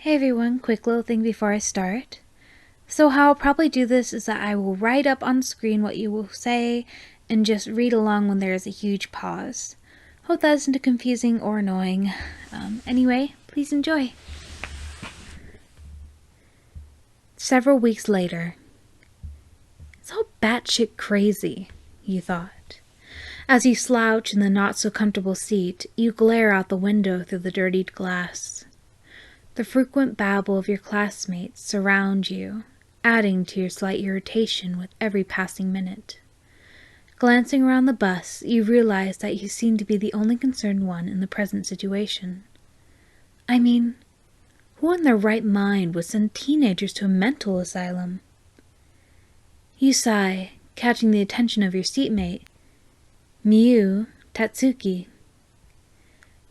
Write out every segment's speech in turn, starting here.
Hey everyone, quick little thing before I start. So how I'll probably do this is that I will write up on screen what you will say and just read along when there is a huge pause. Hope that isn't confusing or annoying. Anyway, please enjoy. Several weeks later. It's all batshit crazy, you thought. As you slouch in the not-so-comfortable seat, you glare out the window through the dirtied glass. The frequent babble of your classmates surround you, adding to your slight irritation with every passing minute. Glancing around the bus, you realize that you seem to be the only concerned one in the present situation. I mean, who in their right mind would send teenagers to a mental asylum? You sigh, catching the attention of your seatmate, Miyu Tatsuki.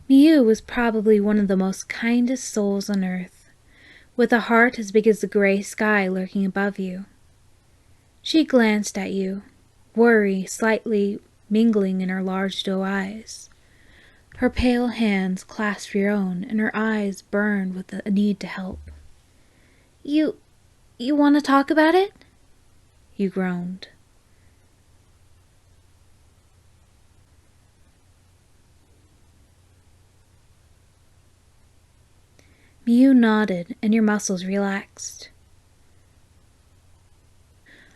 Miyu was probably one of the most kindest souls on earth, with a heart as big as the gray sky lurking above you. She glanced at you, worry slightly mingling in her large doe eyes. Her pale hands clasped your own, and her eyes burned with a need to help. You want to talk about it? You groaned. Miyu nodded, and your muscles relaxed.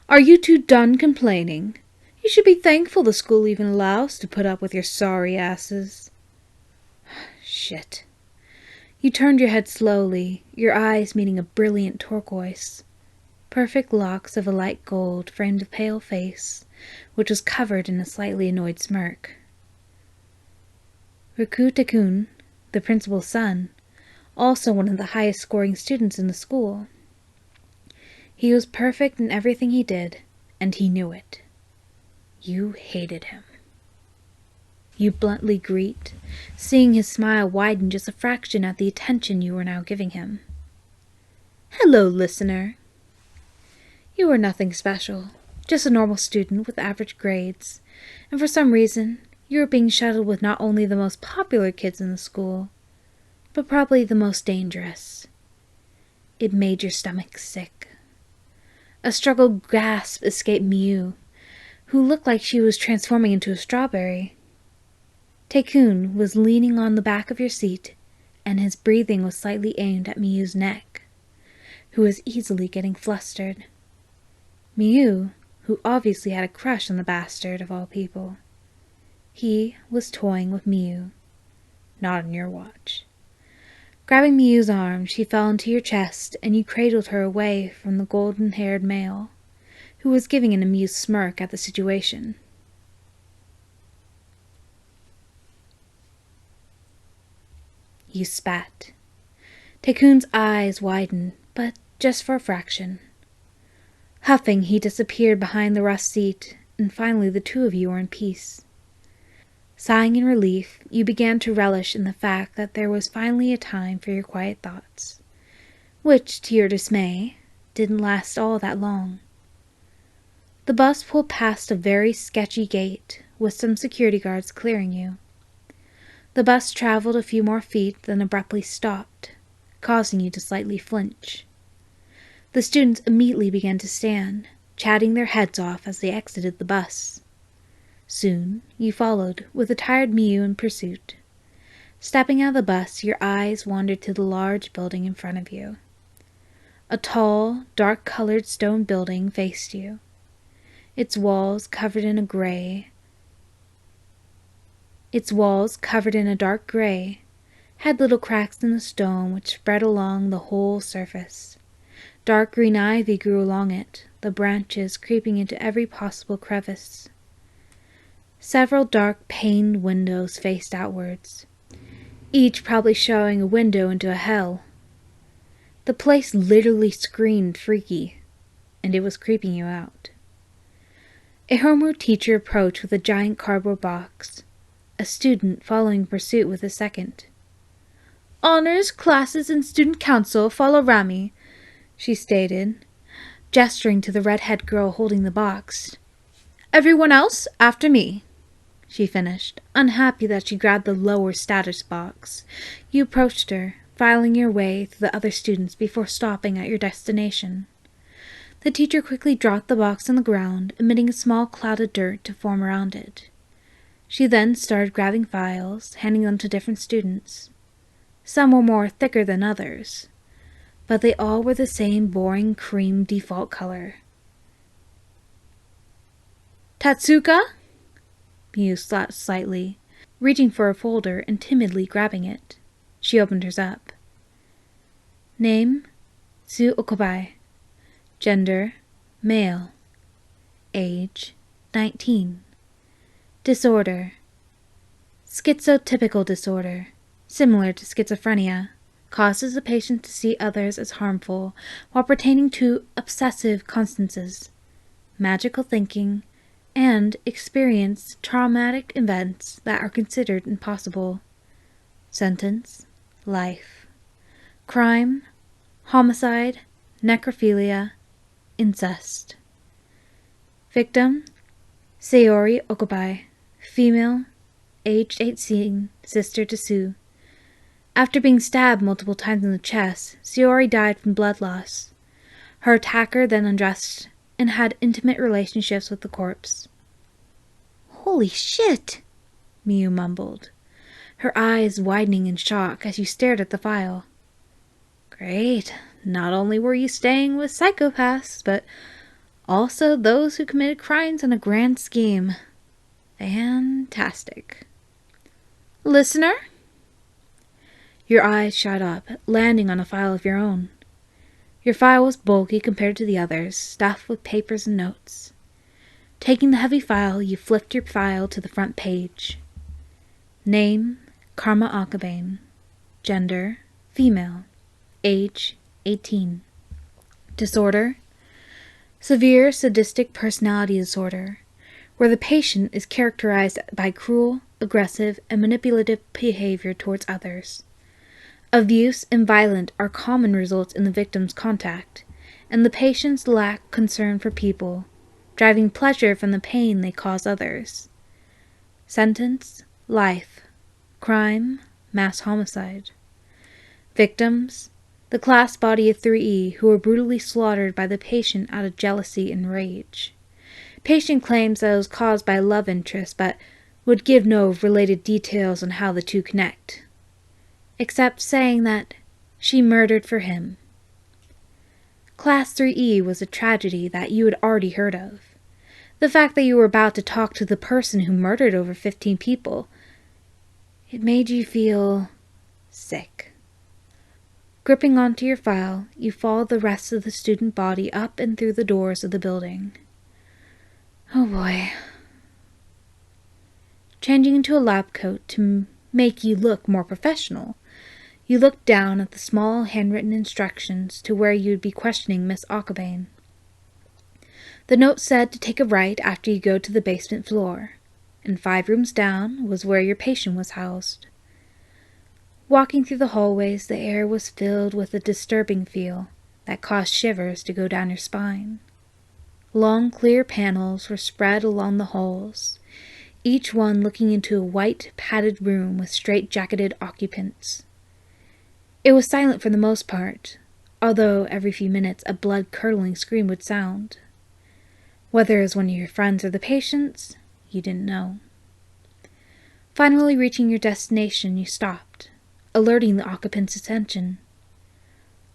Are you two done complaining? You should be thankful the school even allows to put up with your sorry asses. Shit. You turned your head slowly, your eyes meeting a brilliant turquoise. Perfect locks of a light gold framed a pale face, which was covered in a slightly annoyed smirk. Rikuta-kun, the principal's son, also one of the highest scoring students in the school. He was perfect in everything he did, and he knew it. You hated him. You bluntly greet, seeing his smile widen just a fraction at the attention you were now giving him. Hello, listener. You were nothing special, just a normal student with average grades, and for some reason, you were being shuttled with not only the most popular kids in the school, but probably the most dangerous. It made your stomach sick. A struggled gasp escaped Miyu, who looked like she was transforming into a strawberry. Taekun was leaning on the back of your seat, and his breathing was slightly aimed at Miyu's neck, who was easily getting flustered. Miyu, who obviously had a crush on the bastard of all people. He was toying with Miyu, not on your watch. Grabbing Miyu's arm, she fell into your chest, and you cradled her away from the golden-haired male, who was giving an amused smirk at the situation. You spat. Taekun's eyes widened, but just for a fraction. Huffing, he disappeared behind the rust seat, and finally the two of you were in peace. Sighing in relief, you began to relish in the fact that there was finally a time for your quiet thoughts, which, to your dismay, didn't last all that long. The bus pulled past a very sketchy gate, with some security guards clearing you. The bus traveled a few more feet, then abruptly stopped, causing you to slightly flinch. The students immediately began to stand, chatting their heads off as they exited the bus. Soon, you followed, with a tired Miyu in pursuit. Stepping out of the bus, your eyes wandered to the large building in front of you. A tall, dark-colored stone building faced you, its walls covered in a dark gray, had little cracks in the stone which spread along the whole surface. Dark green ivy grew along it, the branches creeping into every possible crevice. Several dark paned windows faced outwards, each probably showing a window into a hell. The place literally screamed freaky, and it was creeping you out. A homeroom teacher approached with a giant cardboard box, a student following pursuit with a second. Honors, classes, and student council follow Rami, she stated, gesturing to the red-haired girl holding the box. Everyone else, after me, she finished, unhappy that she grabbed the lower status box. You approached her, filing your way through the other students before stopping at your destination. The teacher quickly dropped the box on the ground, emitting a small cloud of dirt to form around it. She then started grabbing files, handing them to different students. Some were more thicker than others, but they all were the same boring cream default color. "Tatsuka?" mused slightly, reaching for a folder and timidly grabbing it. She opened hers up. Name, Su Okabai. Gender, male. Age, 19. Disorder, schizotypical disorder, similar to schizophrenia, causes the patient to see others as harmful while pertaining to obsessive constances, magical thinking, and experience traumatic events that are considered impossible. Sentence, life. Crime, homicide, necrophilia, incest. Victim, Sayori Okabai, female, aged 18, sister to Sue. After being stabbed multiple times in the chest, Sayori died from blood loss. Her attacker then undressed and had intimate relationships with the corpse. "Holy shit!" Miyu mumbled, her eyes widening in shock as she stared at the file. "Great. Not only were you staying with psychopaths, but also those who committed crimes on a grand scheme. Fantastic. Listener?" Your eyes shot up, landing on a file of your own. Your file was bulky compared to the others, stuffed with papers and notes. Taking the heavy file, you flipped your file to the front page. Name, Karma Akabane. Gender, female. Age, 18. Disorder, severe sadistic personality disorder, where the patient is characterized by cruel, aggressive, and manipulative behavior towards others. Abuse and violence are common results in the victim's contact, and the patients lack concern for people, driving pleasure from the pain they cause others. Sentence, life. Crime, mass homicide. Victims, the class body of 3E who were brutally slaughtered by the patient out of jealousy and rage. Patient claims that it was caused by love interest, but would give no related details on how the two connect, except saying that she murdered for him. Class 3E was a tragedy that you had already heard of. The fact that you were about to talk to the person who murdered over 15 people, it made you feel sick. Gripping onto your file, you followed the rest of the student body up and through the doors of the building. Oh boy. Changing into a lab coat to make you look more professional, you looked down at the small handwritten instructions to where you would be questioning Miss Akabane. The note said to take a right after you go to the basement floor, and 5 rooms down was where your patient was housed. Walking through the hallways, the air was filled with a disturbing feel that caused shivers to go down your spine. Long, clear panels were spread along the halls, each one looking into a white, padded room with straight-jacketed occupants. It was silent for the most part, although every few minutes a blood-curdling scream would sound. Whether it was one of your friends or the patients, you didn't know. Finally reaching your destination, you stopped, alerting the occupants' attention.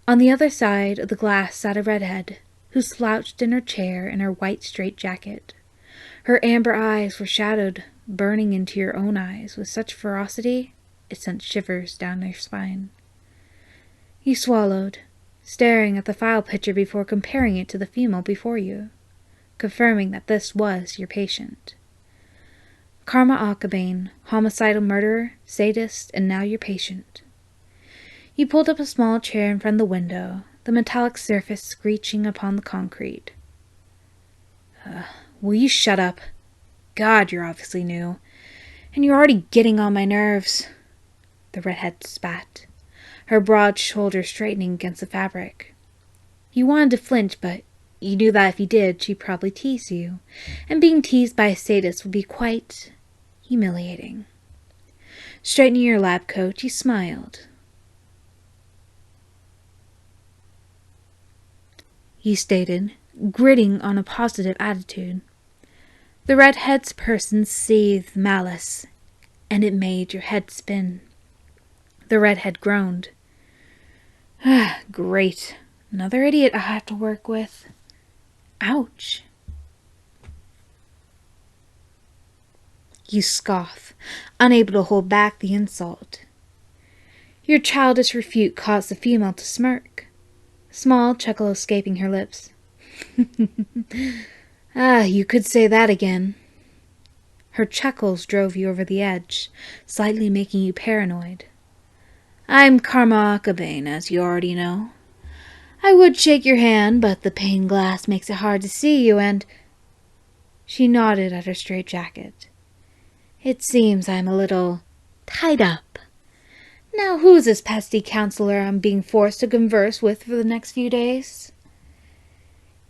On the other side of the glass sat a redhead, who slouched in her chair in her white straitjacket. Her amber eyes were shadowed, burning into your own eyes with such ferocity it sent shivers down your spine. You swallowed, staring at the file picture before comparing it to the female before you, confirming that this was your patient. Karma Akabane, homicidal murderer, sadist, and now your patient. You pulled up a small chair in front of the window, the metallic surface screeching upon the concrete. Will you shut up? God, you're obviously new, and you're already getting on my nerves. The redhead spat, her broad shoulders straightening against the fabric. You wanted to flinch, but you knew that if you did, she'd probably tease you, and being teased by a sadist would be quite humiliating. Straightening your lab coat, you smiled. he stated, gritting on a positive attitude. The redhead's person seethed malice, and it made your head spin. The redhead groaned. Ah, great. Another idiot I have to work with. Ouch. You scoff, unable to hold back the insult. Your childish refute caused the female to smirk, a small chuckle escaping her lips. Ah, you could say that again. Her chuckles drove you over the edge, slightly making you paranoid. I'm Karma Akabane, as you already know. I would shake your hand, but the pane glass makes it hard to see you, and... She nodded at her straitjacket. It seems I'm a little tied up. Now who's this pesky counselor I'm being forced to converse with for the next few days?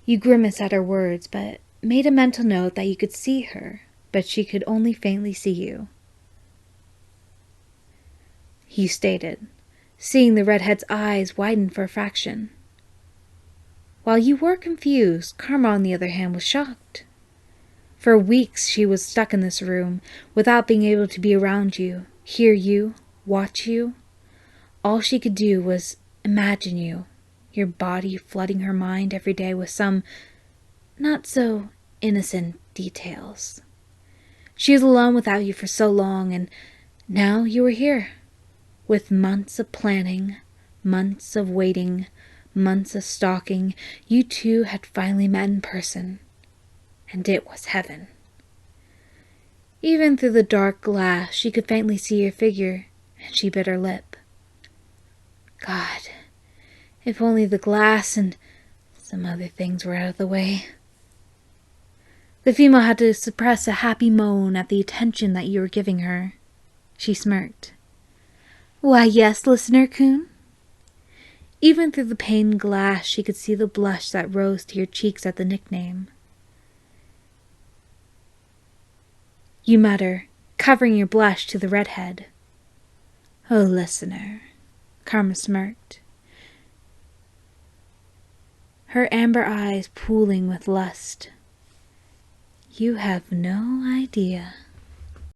You grimaced at her words, but made a mental note that you could see her, but she could only faintly see you. He stated, seeing the redhead's eyes widen for a fraction. While you were confused, Karma, on the other hand, was shocked. For weeks she was stuck in this room, without being able to be around you, hear you, watch you. All she could do was imagine you, your body flooding her mind every day with some not-so-innocent details. She was alone without you for so long, and now you were here, with months of planning, months of waiting, months of stalking. You two had finally met in person, and it was heaven. Even through the dark glass, she could faintly see your figure, and she bit her lip. God, if only the glass and some other things were out of the way. The female had to suppress a happy moan at the attention that you were giving her. She smirked. Why, yes, listener-coon. Even through the pane glass, she could see the blush that rose to your cheeks at the nickname. You mutter, covering your blush to the redhead. Oh, listener, Karma smirked, her amber eyes pooling with lust. You have no idea.